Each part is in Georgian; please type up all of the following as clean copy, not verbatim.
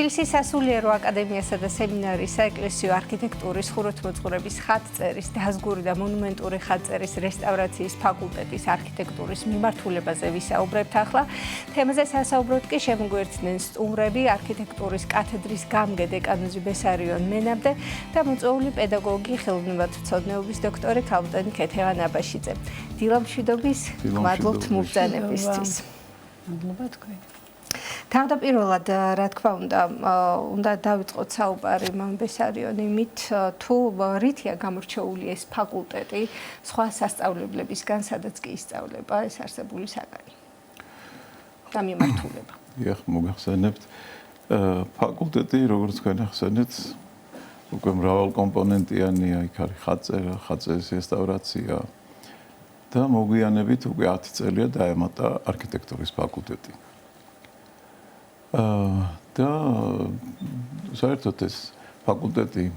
თბილისის სასულიერო აკადემიასა და სემინარიის საეკლესიო არქიტექტურის, ხუროთმოძღვრების, ხატწერის, დაზგური და მონუმენტური ხატწერის რესტავრაციის ფაკულტეტის არქიტექტურის მიმართულებაზე ვისაუბრებთ ახლა. თემაზე სასაუბროდ კი შემოგვერდდნენ სტუმრები, არქიტექტურის კათედრის გამგე დეკანოზი ბესარიონ მენაბდე და მოწვეული პედაგოგი, ხელოვნებათმცოდნეობის დოქტორი ქალბატონი ქეთევან აბაშიძე. დილამშვიდობის, მადლობთ მობრძანებისთვის. მადლობა თქვენ. თავდაპირველად, რა თქმა უნდა დავიწყოთ საუბარი მან ბესარიონ იმით, თუ რითია გამორჩეული ეს ფაკულტეტი სხვა სასწავლებლებისგან, სადაც კი ისწავლება ეს არსებული საგანი და მიმართულება. დიახ, მოგახსენებთ. ფაკულტეტი, როგორც თქვენ ახსენეთ, უკვე მრავალკომპონენტიანია, იქ არის ხატწერა, ხატწერის რესტავრაცია და მოგვიანებით უკვე 10 წელია დაემატა არქიტექტურის ფაკულტეტი. და საერთოდ ეს ფაკულტეტი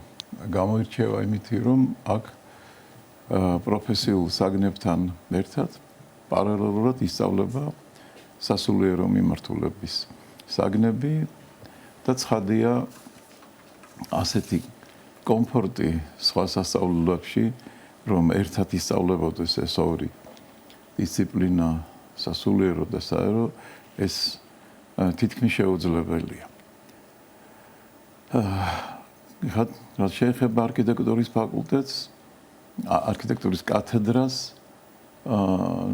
გამოირჩევა იმითი, რომ აქ პროფესიულ საგნებთან ერთად პარალელურად ისწავლება სასულიერო მიმართულების საგნები და ცხადია ასეთი კომფორტი სხვა სასწავლებლებში, რომ ერთად ისწავლებოდეს ეს ორი დისციპლინა, სასულიერო და საერო, ეს თითქმის შეუძლებელია. რაც შეეხება არქიტექტურის ფაკულტეტს, არქიტექტურის კათედრას,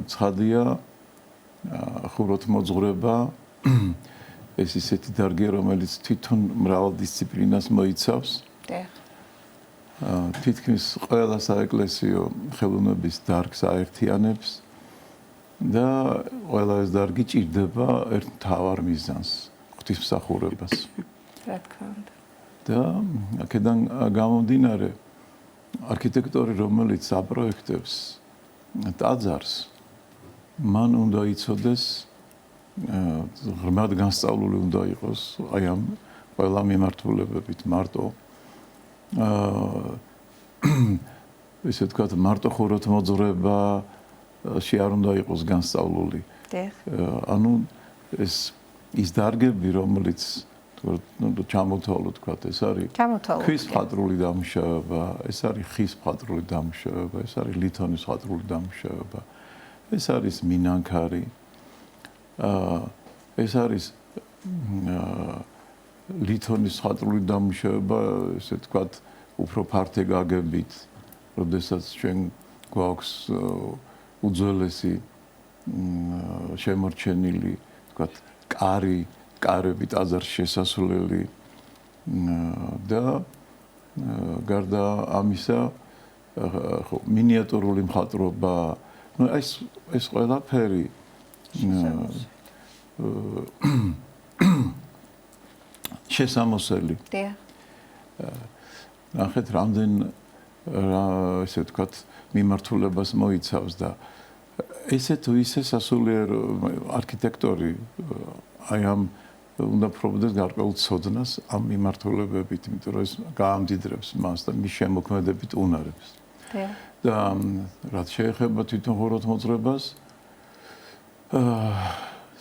ცხადია ხუროთმოძღვრება ეს ისეთი დარგია, რომელიც თვითონ მრავალ დისციპლინას მოიცავს. თითქმის ყველა საეკლესიო ხელოვნების დარგს აერთიანებს. და ყველა ეს დარგი ჭირდება ერთ მთავარ მიზანს, ღვთისმსახურებას. რა თქმა უნდა. და აქედან გამომდინარე, არქიტექტორი, რომელიც აპროექტებს ტაძარს, მან უნდა იცოდეს, ღრმად განსწავლული უნდა იყოს აი ამ ყველა მიმართულებებით მარტო ესე ვთქვათ, მარტო ხუროთმოძღვრება არ უნდა იყოს განსწავლული. ანუ ის დარგები, რომელიც ჩამოთვალოთ, თქვათ, ეს არის ქვის მხატვრული დამუშავება, ეს არის ხის მხატვრული დამუშავება, ეს არის ლითონის მხატვრული დამუშავება, ეს არის მინანქარი, ეს არის ლითონის მხატვრული დამუშავება, ესე ვთქვათ, უფრო ფართე გაგებით, როდესაც ჩვენ გვაქვს უძველესი შემორჩენილი, ვთქვათ, კარები ტაძარში შესასვლელი და გარდა ამისა, მინიატურული მხატვრობა, ну ეს ყველაფერი შესამოსელი. ნახეთ, რამდენ ესე ვთქვათ, მიმართულებას მოიცავს და ესე თუ ისე სასულიერო არქიტექტორი აი ამ უნდა პრობდეს გარკვეულ ცოდნას ამ მიმართულებებით, იმიტომ რომ ეს გაამდიდრებს მას და მის შემოქმედებით უნარებს. და რაც შეეხება თვითონ ხუროთმოძღვრებას,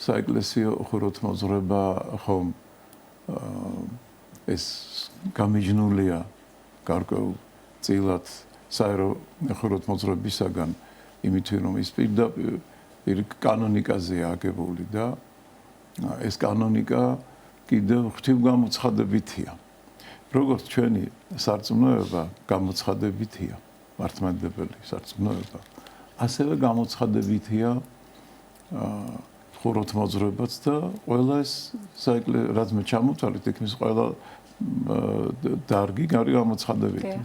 საეკლესიო ხუროთმოძღვრება ხომ ეს გამიჯნულია გარკვეულ წილად საერო ხუროთმოძღვრებისაგან, იმით რომ ის პირდაპირ კანონიკაზეა აგებული და ეს კანონიკა კიდევ ღვთივგამოცხადებითია. როგორც ჩვენი სარწმუნოება გამოცხადებითია, მართლმადიდებელი სარწმუნოება, ასევე გამოცხადებითია ხუროთმოძღვრებაც და ყველა ეს რაც მე ჩამოთვალეთ, თითქმის ყველა დარგი არის გამოცხადებითი.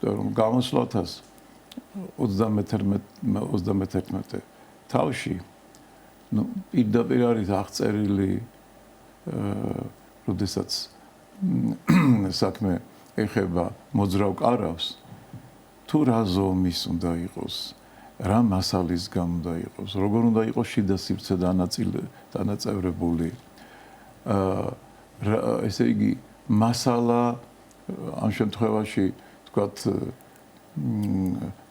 რომ გამოსვლათას 31 თავში, ну, პირდაპირ არის აღწერილი, როდესაც საქმე ეხება მოძრავ კარავს, თუ რა ზომის უნდა იყოს, რა მასალისგან უნდა იყოს, როგორ უნდა იყოს შიდა სივრცე დანაწევრებული. ესე იგი, მასალა ამ შემთხვევაში, ვთქვათ,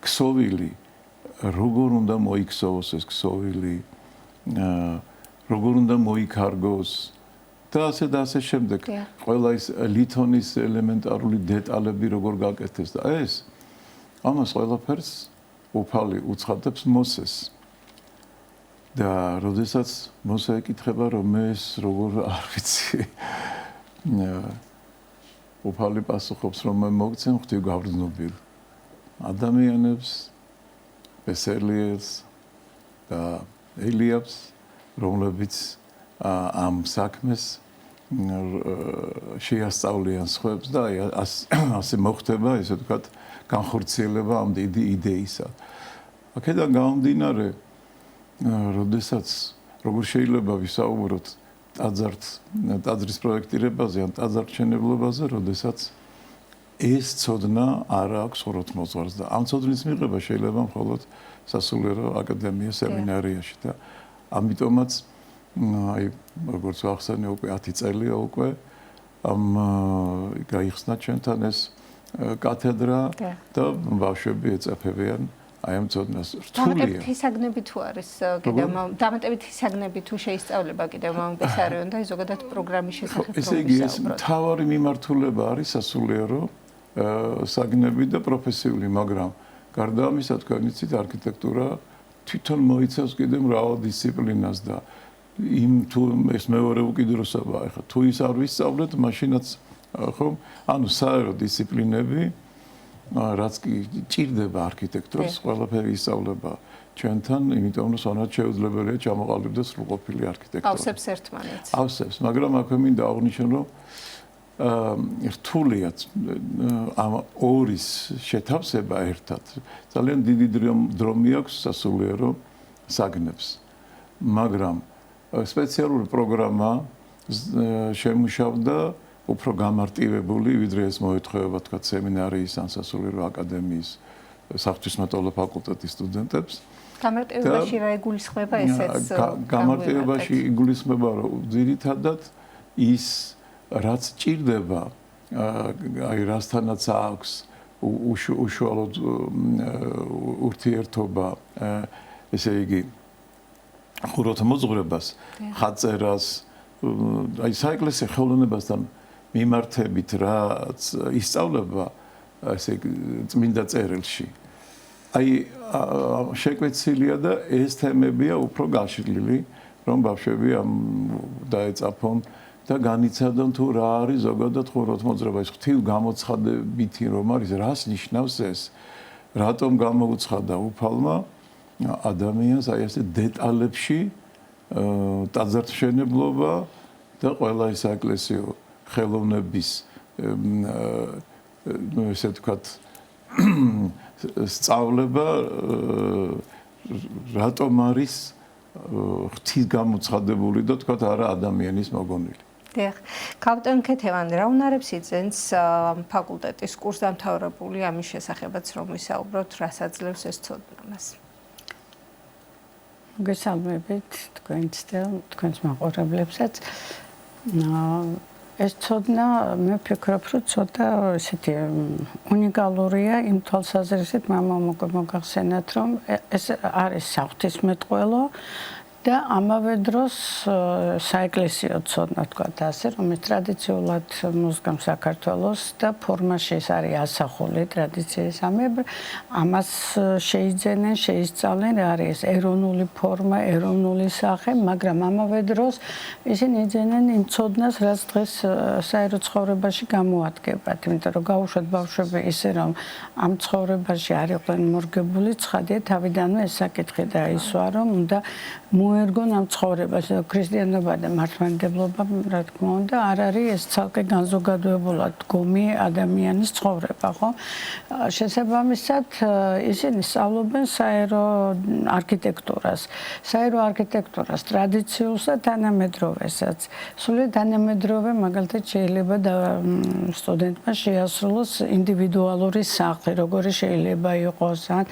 ქსოვილი, როგორ უნდა მოიქცოვოს ეს ქსოვილი, როგორ უნდა მოიქარგოს და ასე შემდეგ. ყველა ის ლითონის ელემენტარული დეტალები როგორ გაკეთეს და ეს ამას ყველაფერს უფალი უცხადებს მოსეს. და როდესაც მოსე ეკითხება რომ ეს როგორ არ ვიცი უფალი პასუხობს რომ მოგცემ ღვთივ გავრცნობილ ადამიანებს ბესერლიელს და ელიაბს რომლებიც ამ საქმეს შეასწავლიან სხვებს და ასე მოხდება ესე ვთქვათ განხორციელება ამ დიდი იდეისა. აქედან გამომდინარე როდესაც როგორ შეიძლება ვისაუბროთ ტაძრის პროექტირებაზე ან ტაძარჩენებლობაზე, როდესაც ეს ცოდნა არ აქვს ხუროთმოძღვარს და ამ ცოდნის მიღება შეიძლება მხოლოდ სასულიერო აკადემია სემინარიაში და ამიტომაც აი როგორც ახსენე უკვე 10 წელია უკვე ამ გაიხსნა ჩვენთან ეს კათედრა და ბავშვები ეწაფებიან აი ამ ცოდნას რთულია. დამატებითი საგნები თუ არის კიდევ დამატებითი საგნები თუ შეისწავლება კიდევ მამბესარიონ და ზოგადად პროგრამის შესახებ ესე იგი ეს მთავარი მიმართულება არის სასულიერო საგნები და პროფესიული, მაგრამ გარდა ამისა თქვენ იცით არქიტექტურა თვითონ მოიცავს კიდევ მრავალ დისციპლინას და იმ თუ ეს მეორე უკიდურესობა ახლა თუ ის არ ვისწავლეთ მაშინაც ხო ანუ საერო დისციპლინები რაც კი ჭირდება არქიტექტურას ყველაფერი ისწავლება ჩვენთან იმიტომ რომ სანად შეუძლებელია ჩამოყალიბდეს სრულყოფილი არქიტექტურა ავსებს ერთმანეთს ავსებს მაგრამ აქვე მინდა აღვნიშნო რომ რთულია ამ ორის შეთავსება ერთად ძალიან დიდი დრო მიაქვს სასულიერო საგნებს მაგრამ სპეციალური პროგრამა შემუშავდა უფრო გამარტივებული ვიდრე ეს მოეთხოვება თქვა სემინარიის ან სასულიერო აკადემიის საღვთისმეტყველო ფაკულტეტის სტუდენტებს გამარტივებაში რა იგულისხმება ესეც გამარტივებაში იგულისხმება რომ ძირითადად ის რაც ჭირდება აი რასთანაც აქვს უშუალოდ ურთიერთობა ესე იგი ხუროთმოძღვრებას ხაწერას აი საეკლესიო ხელოვნებასთან მიმართებით რაც ისწავლება ესე წმინდა წერილში აი შეკვეცილია და ეს თემებია უფრო გაშლილი რომ ბავშვები ამ დაეწაფონ და განიცადონ თუ რა არის ზოგადად ხუროთმოძღვრება ის ღვთივ გამოცხადებითი რომ არის რას ნიშნავს ეს რატომ გამოუცხადა უფალმა ადამიანს აი ესე დეტალებში ტაძარშენებლობა და ყველა ის ეკლესიო ხელოვნების ესე ვთქვათ სწავლება რატომ არის ღვთის გამოცხადებული და ვთქვათ არა ადამიანის მოგონილი. დიახ. კაპიტან ქეთევან რა უნარებს იძენს ფაკულტეტის კურსდამთავრებული ამის შესახებაც რომ ვისაუბროთ რას აძლევს ეს ცოდნა მას. გესალმებით თქვენს და თქვენს მაყურებლებსაც. ეს ცოდნა მე ვფიქრობ რომ ცოტა ესეთი უნიკალურია იმ თვალსაზრისით მოგახსენათ რომ ეს არის საღვთისმეტყველო და ამავე დროს საეკლესიო ცოდნა თქვათ ასე რომ ეს ტრადიციულად მუსგამ საქართველოს და ფორმაში ეს არის ასახული ტრადიციისამებრ ამას შეიძენენ შეისწავლენ რა არის ეროვნული ფორმა ეროვნული სახე მაგრამ ამავე დროს ისინი იძენენ იმ ცოდნას რაც დღეს საერო ცხოვრებაში გამოადგებათ იმიტომ რომ გაუშვათ ბავშვები ისე რომ ამ ცხოვრებაში არ იყვნენ მორგებული ცხადია თავიდანვე ეს საკითხი დაისვა რომ უნდა მოერგონ ამ ცხოვრებას ქრისტიანობა და მართლმადიდებლობა რა თქმა უნდა არ არის ეს ცალკე განზოგადებულად დგომი ადამიანის ცხოვრება ხო შესაბამისად ისინი სწავლობენ საერო არქიტექტურას ტრადიციულს და თანამედროვესაც სულ თანამედროვე მაგალითად შეიძლება და სტუდენტმა შეასრულოს ინდივიდუალური სახლი როგორი შეიძლება იყოს ან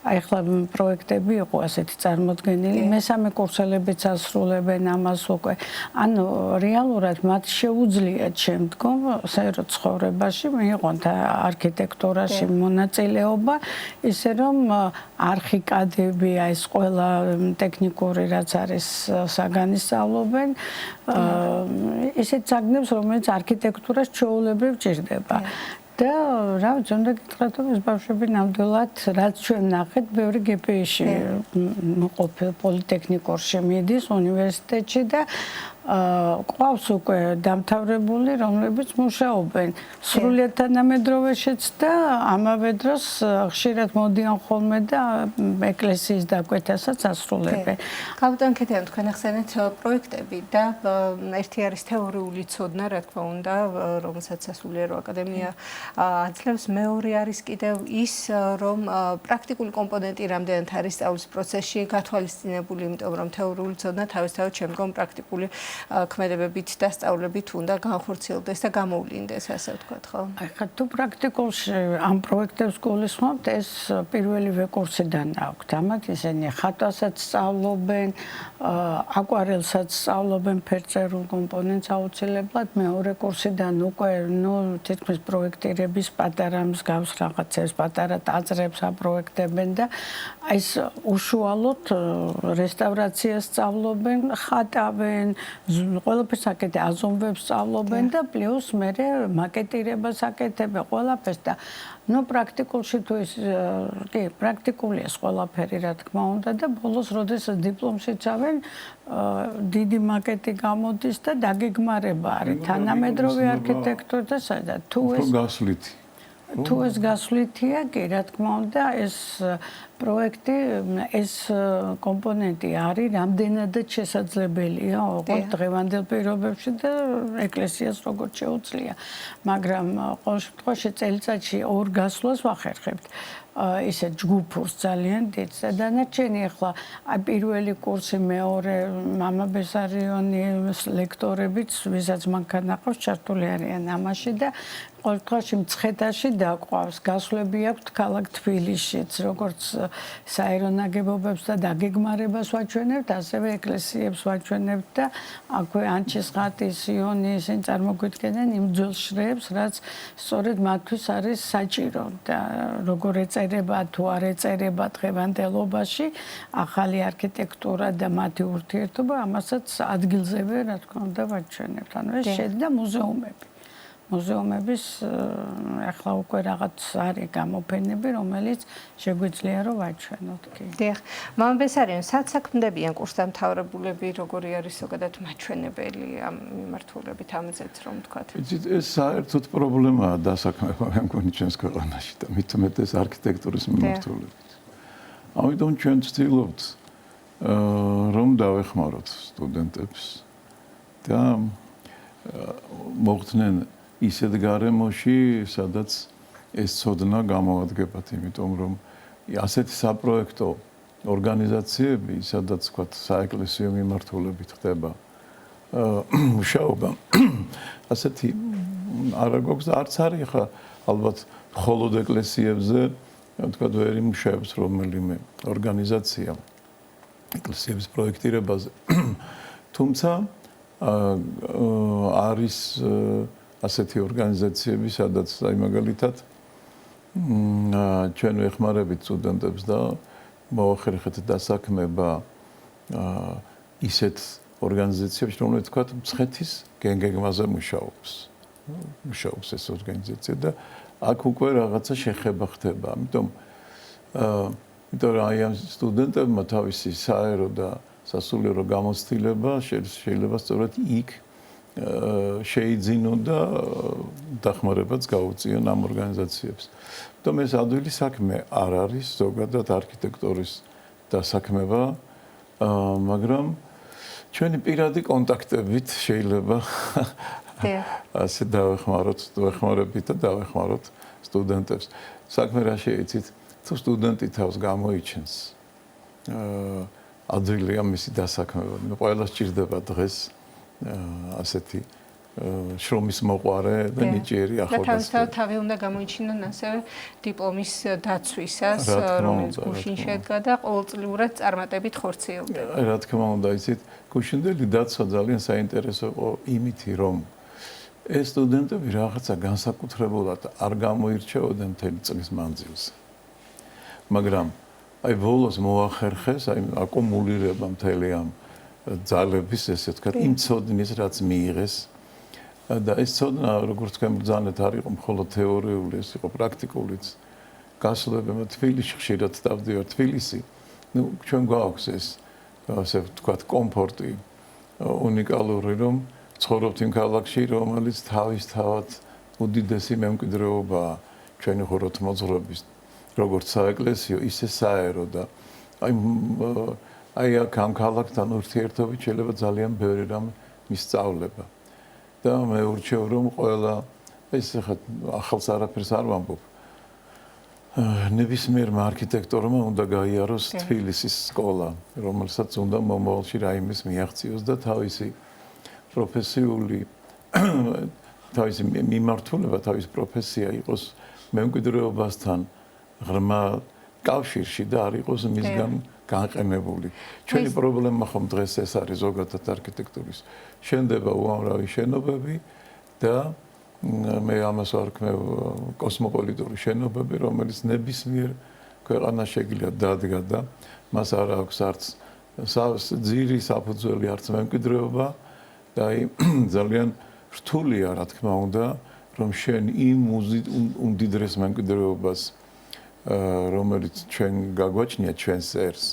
ახლა პროექტები იყო ასეთი წარმოდგენილი მესამე კურსი გავრცელებიც ასრულებენ ამას უკვე. ანუ რეალურად მათ შეუძლიათ შემდგომ საერო ცხოვრებაში მიიღონ და არქიტექტურაში მონაწილეობა, ისე რომ არქიკადები, ეს ყველა ტექნიკური რაც არის საგანისწავლობენ, ისეთ საგნებს, რომელიც არქიტექტურას ჩვეულებრივ ჭირდება. და რა ვიცი, უნდა გითხრათ, რომ ეს ბავშვები ნამდვილად, რაც ჩვენ ნახეთ, ბევრი GPI-ში ყოფილ პოლიტექნიკურში მიდის უნივერსიტეტში და ყავს უკვე დამთავრებული, რომლებიც მუშაობენ სრულიად თანამედროვეშიც და ამავე დროს ხშირად მოდიან ხოლმე და ეკლესიის დაკვეთასაც ასრულებენ. კაპიტან ქეთევან, თქვენ ახსენეთ პროექტები და ერთი არის თეორიული ცოდნა, რა თქმა უნდა, რომელსაც სასულიერო აკადემია აძლევს, მეორე არის კიდევ ის, რომ პრაქტიკული კომპონენტი რამდენად არის სწავლის პროცესში გათვალისწინებული, იმიტომ რომ თეორიული ცოდნა თავისთავად შემდგომ პრაქტიკული ქმედებებით და სწავლებით უნდა განხორციელდეს და გამოვლინდეს, ასე ვთქვათ, ხო? ახლა თუ პრაქტიკულში ამ პროექტებს გულისხმობთ, ეს პირველივე კურსიდან აქვთ. ამათ ისინი ხატვასაც სწავლობენ, აკვარელსაც სწავლობენ, ფერწერულ კომპონენტს აუცილებლად, მეორე კურსიდან უკვე, თითქმის პროექტირების პატარა მსგავს რაღაცებს, პატარა ტაძრებს აპროექტებენ და ეს უშუალოდ რესტავრაციას სწავლობენ, ხატავენ, ყველაფერს აკეთებენ, აზომვებს სწავლობენ და პლუს მერე მაკეტირებას აკეთებენ ყველაფერს და პრაქტიკულში თუ ის კი პრაქტიკულია ყველაფერი რა თქმა უნდა და ბოლოს როდესაც დიპლომს იცავენ დიდი მაკეტი გამოდის და დაგეგმარება არის თანამედროვე არქიტექტურა და სადაც თუ ეს გასვლითია კი რა თქმა უნდა ეს პროექტი ეს კომპონენტი არის რამდენადაც შესაძლებელია ოღონდ დღევანდელ პირობებში და ეკლესიას როგორც შეუძლია მაგრამ ყოველ შემთხვევაში წელიწადში ორ გასვლას ვახერხებთ ისე ჯგუფურს ძალიან დიდს და დანარჩენი ახლა პირველი კურსი მეორე მამა ბესარიონი ლექტორებიც ვისაც მანქანა ყავს ჩართული არიან ამაში და ყოველ შემთხვევაში მცხეთაში დაყვავს გასვლები აქვს ქალაქ თბილისშიც როგორც საერო ნაგებობებს და დაგეგმარებას ვაჩვენებთ ასევე ეკლესიებს ვაჩვენებთ და აქვე ანჩის ხატის იონი ისინი წარმოგვიდგენენ იმ ძველ შრეებს რაც სწორედ მათთვის არის საჭირო და როგორ ეწერება თუ არ ეწერება დღევანდელობაში ახალი არქიტექტურა და მათი ურთიერთობა ამასაც ადგილზევე რა თქმა უნდა ვაჩვენებთ ანუ ეს შედგა მუზეუმების ახლა უკვე რაღაც არის გამოფენები, რომელიც შეგვიძლია რომ ვაჩვენოთ კი. დიახ. მამა ბესარიონ, სად საქმდებიან კურსდამთავრებულები, როგორი არის ზოგადად მაჩვენებელი ამ მიმართულებით ამაზეც რომ ვთქვათ? ეს საერთოდ პრობლემაა დასაქმება მე მგონი ჩვენს ქვეყანაში და მით უმეტეს არქიტექტურის მიმართულებით. ამიტომ ჩვენ ვცდილობთ რომ დავეხმაროთ სტუდენტებს და მოხდნენ ისეთ გარემოში, სადაც ეს ცოდნა გამოადგებათ, იმიტომ რომ ასეთი საპროექტო ორგანიზაციები, სადაც ვთქვათ, საეკლესიო მიმართულებით ხდება მუშაობა, ასეთი არა გვაქვს და არც არის ხა ალბათ მხოლოდ ეკლესიებზე, ვთქვათ, ვერ იმუშავებს რომელიმე ორგანიზაცია ეკლესიების პროექტირებაზე. თუმცა არის ასეთი ორგანიზაციები, სადაც აი მაგალითად ჩვენ ვეხმარებით სტუდენტებს და მოახერხეთ დასაქმება ისეთ ორგანიზაციებში, რომლებიც თქვათ მცხეთის გეგმაზე მუშაობს ეს ორგანიზაცია და აქ უკვე რაღაცა შეხება ხდება. ამიტომ აი ამ სტუდენტებმა თავისი საერო და სასულიერო გამოცდილება შეიძლება სწორედ იქ შეიძინონ და დახმარებაც გაუწიონ ამ ორგანიზაციებს. თუმცა ეს ადვილი საქმე არ არის ზოგადად არქიტექტურის დასაქმება, მაგრამ ჩვენი პირადი კონტაქტებით შეიძლება ასე დავეხმარებით და დავეხმაროთ სტუდენტებს. საქმე რა შეიცით, თუ სტუდენტი თავს გამოიჩენს ადვილია მისი დასაქმება. ყველას ჭირდება დღეს ასეთი შრომის მოყვარე და ნიჭიერი ახალგაზრდა. და თავი უნდა გამოიჩინონ ასევე დიპლომის დაცვისას, რომელიც გუშინ შედგა და ყოველწლიურად წარმატებით ხორციელდება. რა თქმა უნდა, იცით, გუშინდელი დაცვა ძალიან საინტერესო იყო იმითი, რომ ეს სტუდენტები რაღაცა განსაკუთრებულად არ გამოირჩეოდნენ მთელი წლის მანძილზე. მაგრამ აი ბოლოს მოახერხეს, აი აკუმულირება მთელი ამ ძალების, ესე ვთქვათ, იმ ცოდნის, რაც მიიღეს. და ეს ცოდნა, როგორც თქვენ ბრძანეთ, არ იყო მხოლოდ თეორიული, ეს იყო პრაქტიკულიც. გასვლებმა თბილისში ხშირად დავდივარ თბილისი. ნუ ჩვენ გვაქვს ეს, ასე ვთქვათ, კომფორტი უნიკალური, რომ ცხოვრობთ იმ ქალაქში, რომელიც თავისთავად უდიდესი მემკვიდრეობაა ჩვენი ხუროთმოძღვრების, როგორც საეკლესიო, ისე საერო და აი ამ ქალაქთან ურთიერთობით შეიძლება ძალიან ბევრი რამ მისწავლება. და მე ურჩევ, რომ ყველა ეს ახალს არაფერს არ ვამბობ. ნებისმიერმა არქიტექტორმა უნდა გაიაროს თბილისის სკოლა, რომელსაც უნდა მომავალში რაიმეს მიაღწიოს და თავისი პროფესიული თავისი მიმართულება, თავისი პროფესია იყოს მემკვიდრეობასთან ღრმა კავშირში და არ იყოს მისგან განყენებული. ჩვენი პრობლემა ხომ დღეს ეს არის ზოგადად არქიტექტურის. შენდება უამრავი შენობები და მე ამას ვარქმევ კოსმოპოლიტური შენობები, რომელიც ნებისმიერ ქვეყანას შეგიძლია დადგა და მას არ აქვს არც ძირი საფუძველი, არც მემკვიდრეობა და ძალიან რთულია, რა თქმა უნდა, რომ შენ იმ უმდიდრეს მემკვიდრეობას რომელიც ჩვენ გაგვაჩნია ჩვენს ერს,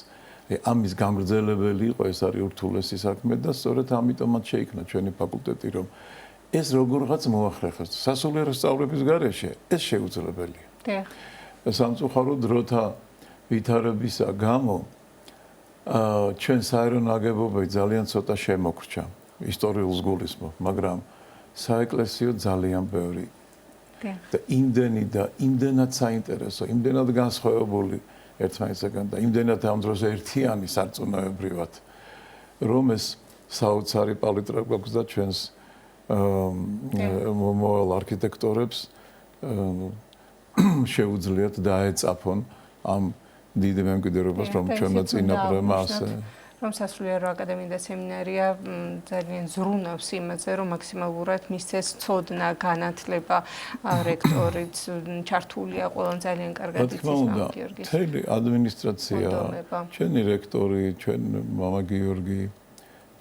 ამის გამგრძელებელი იყო, ეს არის ურთულესი საქმე და სწორედ ამიტომაც შეიქმნა ჩვენი ფაკულტეტი, რომ ეს როგორღაც მოახერხეს. სასულიერო სწავლების გარეშე ეს შეუძლებელია. დიახ. სამწუხაროდ დროთა ვითარებისა გამო ჩვენ საერო ნაგებობები ძალიან ცოტა შემოგრჩა ისტორიულს გულისხმობ, მაგრამ საეკლესიო ძალიან ბევრი. და იმდენად საინტერესო, იმდენად განსხვავებული ერთმანეთსაგან და იმდენად ამ დროს ერთიანი სარწმუნოებრივად, რომ ეს საოცარი პალიტრა გვაქვს და ჩვენს მომავალ არქიტექტორებს შეუძლიათ დაეწაფონ ამ დიდი მემკვიდრეობას, რომ ჩვენმა წინაპრებმა ასე რომ სასულიერო აკადემია და სემინარია ძალიან ზრუნავს იმაზე, რომ მაქსიმალურად მისცეს ცოდნა, განათლება, რექტორიც ჩართულია ყველან ძალიან კარგად იცის მამა გიორგის. მთელი ადმინისტრაცია, ჩვენი რექტორი, ჩვენ მამა გიორგი,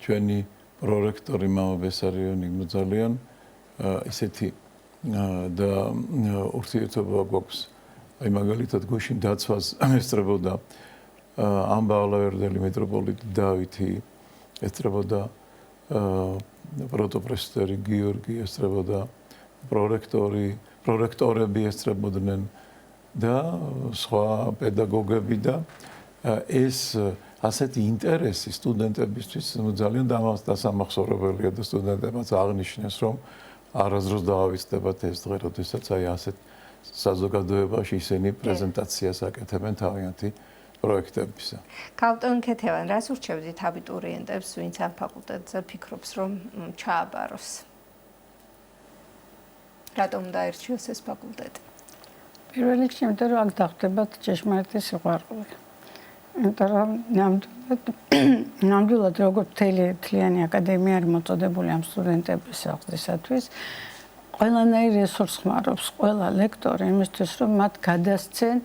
ჩვენი პრორექტორი მამა ბესარიონი ძალიან ისეთი და ურთიერთობა გვაქვს. აი მაგალითად გუშინ დაცვას ესწრებოდა ამბალაერდელი მეტროპოლიტი დავითი, ესწრებოდა პროტოპრესვიტერი გიორგი, ესწრებოდა პრორექტორები ესწრებოდნენ და სხვა პედაგოგები და ეს ასეთი ინტერესი სტუდენტებისთვის ძალიან დასამახსოვრებელია და სტუდენტებმაც აღნიშნეს, რომ არასდროს დაავიწყდებათ ეს დღე, როდესაც აი ასეთ საზოგადოებაში ისინი პრეზენტაციას აკეთებენ თავიანთი პროექტებისა. ქალტონ ქეთევან, რას ურჩევდით აბიტურიენტებს, ვინც ამ ფაკულტეტზე ფიქრობს, რომ ჩააბაროს? რატომ დაერჩიოს ეს ფაკულტეტი? პირველ რიგში, იმიტომ რომ აქ დახდებათ ჭეშმარიტი სიყვარული. იმიტომ რომ ნამდვილად როგორც მთლიანი აკადემია არის მოწოდებული ამ სტუდენტების აღზრდისათვის, ყველანაირი რესურს ხმარობს ყველა ლექტორი იმისთვის, რომ მათ გადასცენ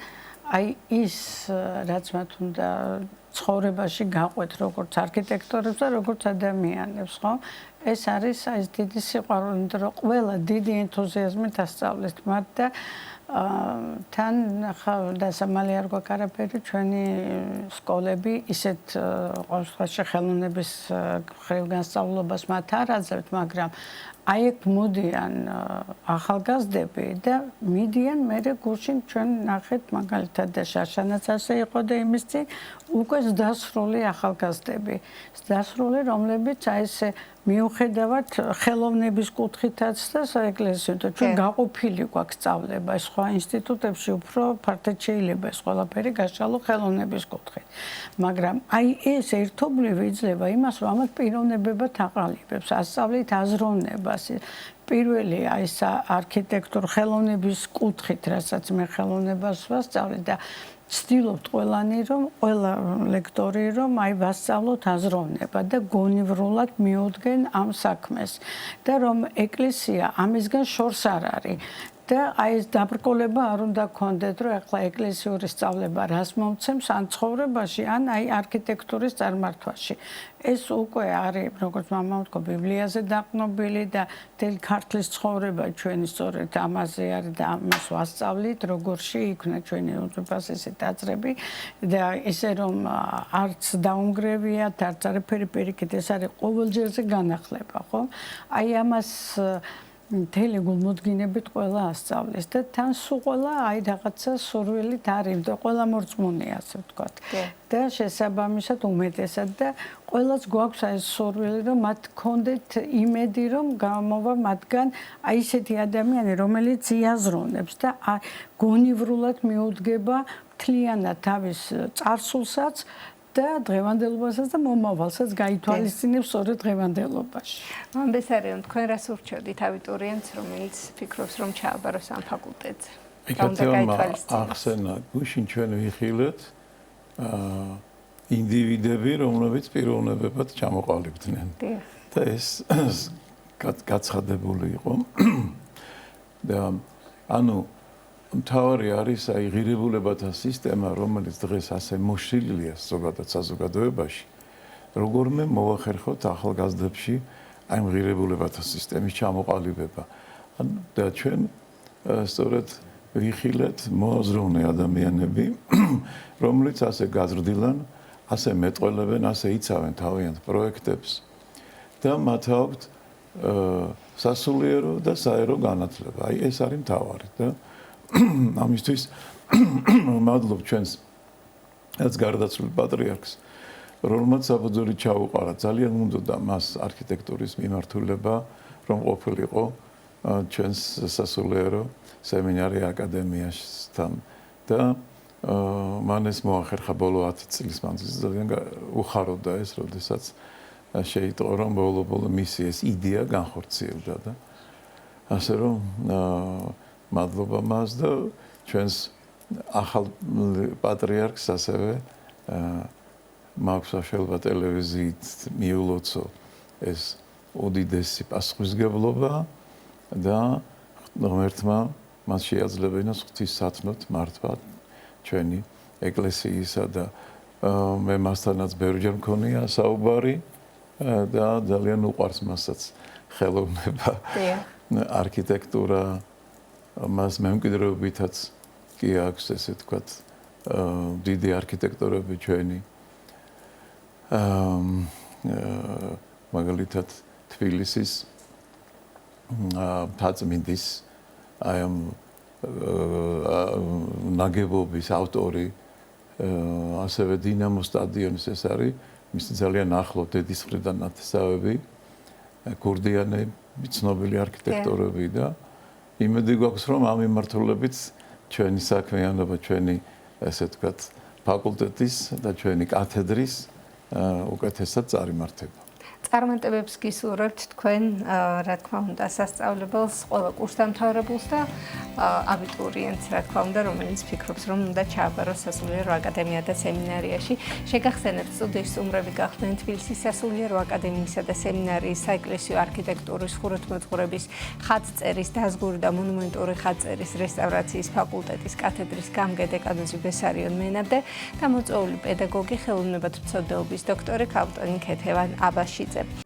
აი ის რაც მათ უნდა ცხოვრებაში გაყვეთ როგორც არქიტექტორებს და როგორც ადამიანებს, ხო? ეს არის აი ეს დიდი სიყვარული, იმიტომ რომ ყველა დიდი ენთუზიაზმით ასწავლეთ მათ და თან ახლა დასამალი არ გვაქვს არაფერი, ჩვენი სკოლები ისეთ ყოველთვის ხელოვნების ხრივ განსწავლობას მათ არ აძლევთ, მაგრამ აი ეგ მოდიან ახალგაზრდები და მიდიან მერე გუშინ ჩვენ ნახეთ მაგალითად და შაშანაც ასე იყო და იმის წინ უკვე ზრდასრული ახალგაზრდები, ზრდასრული, რომლებიც აი ესე მიუხედავად ხელოვნების კუთხითაც და საეკლესიო ჩვენ გაყოფილი გვაქვს სწავლება სხვა ინსტიტუტებში უფრო ფართოდ შეიძლება ეს ყველაფერი გაშალო ხელოვნების კუთხით. მაგრამ აი ეს ერთობლივი იძლევა იმას, რომ ამათ პიროვნებებად აყალიბებს, ასწავლით აზროვნებას. პირველი აი ეს არქიტექტურ ხელოვნების კუთხით, რასაც მე ხელოვნებას ვასწავლე და ვცდილობთ ყველანი რომ ყველა ლექტორი რომ აი ვასწავლოთ აზროვნება და გონივრულად მიუდგენ ამ საქმეს და რომ ეკლესია ამისგან შორს არ არის და აი ეს დაბრკოლება არ უნდა გქონდეთ რომ ახლა ეკლესიური სწავლება რას მომცემს ან ცხოვრებაში ან აი არქიტექტურის წარმართვაში ეს უკვე არის როგორც მამამ თქვა ბიბლიაზე დაყნობილი და თელი ქართლის ცხოვრება ჩვენი სწორედ ამაზე არის და ამას ვასწავლით როგორ შეიქმნა ჩვენი უძვირფასესი ტაძრები და ისე რომ არც დაუნგრევიათ არც არაფერი პირიქით ეს არის ყოველჯერზე განახლება ხო აი ამას მთელი გულმოდგინებით ყველა ასწავლის და თან სულ ყველა აი რაღაცა სურვილით არის და ყველა მორწმუნეა ასე ვთქვათ და შესაბამისად უმეტესად და ყველას გვაქვს აი სურვილი რომ მათ გქონდეთ იმედი რომ გამოვა მათგან აი ესეთი ადამიანი რომელიც იაზრონებს და გონივრულად მიუდგება მთლიანად თავის წარსულსაც და დღევანდელობასაც და მომავალსაც გაითვალისწინებს სწორედ დღევანდელობაში. მან ბესარიონ თქვენ რას ურჩევდით აბიტურიენტს, რომელიც ფიქრობს რომ ჩააბაროს ამ ფაკულტეტზე? ახსენა გუშინ ჩვენ ვიხილეთ ინდივიდები, რომლებიც პიროვნებებად ჩამოყალიბდნენ. და ეს გაცხადებული იყო. და ანუ მთავარი არის აი ღირებულებათა სისტემა, რომელიც დღეს ასე მოშლილია ზოგადად საზოგადოებაში. როგორმე მოახერხოთ ახალგაზრდებში აი ღირებულებათა სისტემის ჩამოყალიბება. და ჩვენ სწორედ ვიხილეთ მოაზროვნე ადამიანები, რომლებიც ასე გაზრდილან, ასე მეტყველებენ, ასე იცავენ თავიანთ პროექტებს და მათ აქვთ სასულიერო და საერო განათლება. აი ეს არის მთავარი და ამისთვის მადლობ ჩვენს რაც გარდაცვლილ პატრიარქს რომელმაც საფუძველი ჩაუყარა ძალიან უნდოდა მას არქიტექტურის მიმართულება რომ ყოფილიყო ჩვენს სასულიერო სემინარი აკადემიასთან და მან ეს მოახერხა ბოლო 10 წლის მანძილზე ძალიან უხარობდა ეს როდესაც შეიტყო რომ ბოლო მისი ეს იდეა განხორციელდა და ასე რომ მადლობა მას და ჩვენს ახალ პატრიარქს ასევე მაქვს საშუალება ტელევიზიით მიულოცო ეს უდიდესი პასუხისმგებლობა და ღმერთმა მას შეაძლევინა ღვთისმსათნოთ მართვა ჩვენი ეკლესიისა და მე მასთანაც ბევრჯერ მქონია საუბარი და ძალიან უყვარს მასაც ხელოვნება არქიტექტურა მას მემკვიდრეობითაც კი აქვს ესე ვთქვათ დიდი არქიტექტორები ჩვენი მაგალითად თბილისის მთაწმინდის აი ამ ნაგებობის ავტორი ასევე დინამო სტადიონის ეს არის მის ძალიან ახლო დედისმხრიდან ნათესავები ქურდიანები ცნობილი არქიტექტორები და იმედი გვაქვს რომ ამ მიმართულებით ჩვენი საქმიანობა ჩვენი ესე ვთქვათ ფაკულტეტის და ჩვენი კათედრის უკეთესად წარიმართება. წარმატებებს გისურვებთ თქვენ, რა თქმა უნდა, სასწავლებელს, ყველა კურსდამთავრებულს და აბიტურიენტს, რა თქმა უნდა, რომელიც ფიქრობს, რომ უნდა ჩააბაროს სასულიერო აკადემია და სემინარიაში. შეგახსენებთ სტუდიის სტუმრები გახდნენ თბილისის სასულიერო აკადემიისა და სემინარიის საეკლესიო არქიტექტურის ხუროთმოძღვრების ხატწერის, დაზგური და მონუმენტური ხატწერის რესტავრაციის ფაკულტეტის კათედრის გამგე-დეკანოზი ბესარიონ მენადე და მოწვეული პედაგოგი ხელოვნებათა მცოდნეობის დოქტორი ქალბატონი ქეთევან აბაშიძე.